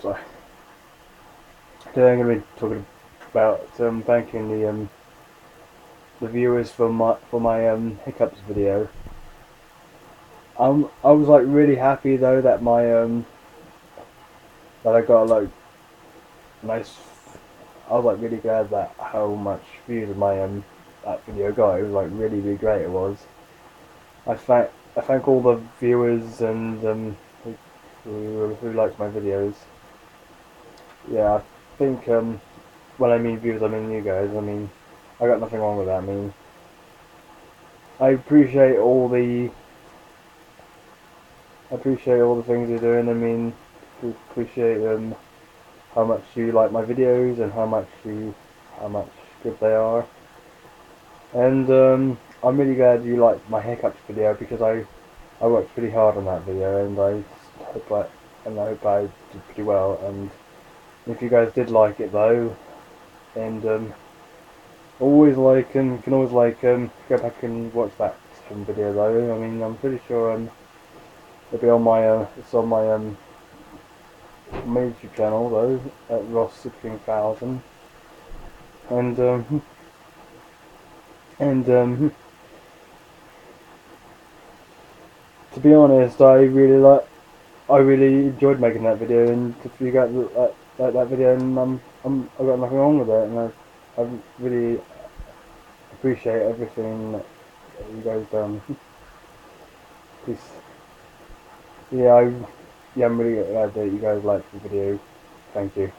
So today I'm going to be talking about thanking the viewers for my hiccups video. I was like really happy though that my that I got like nice. I was like really glad that how much views my that video got. It was like really great. It was. I thank all the viewers and who liked my videos. Yeah, I think when I mean viewers, I mean you guys. I mean, I got nothing wrong with that. I mean, I appreciate all the things you're doing. I mean, appreciate how much you like my videos and how much good they are. And I'm really glad you liked my hiccups video because I worked pretty hard on that video and I hope I did pretty well. And if you guys did like it though, and always like you can always go back and watch that video though. I mean, I'm pretty sure it'll be on it's on my YouTube channel though at Ross 16,000. And and to be honest, I really enjoyed making that video, and if you got that video, and I got nothing wrong with it, and I really appreciate everything that you guys done. Peace. Yeah, I'm really glad that you guys liked the video. Thank you.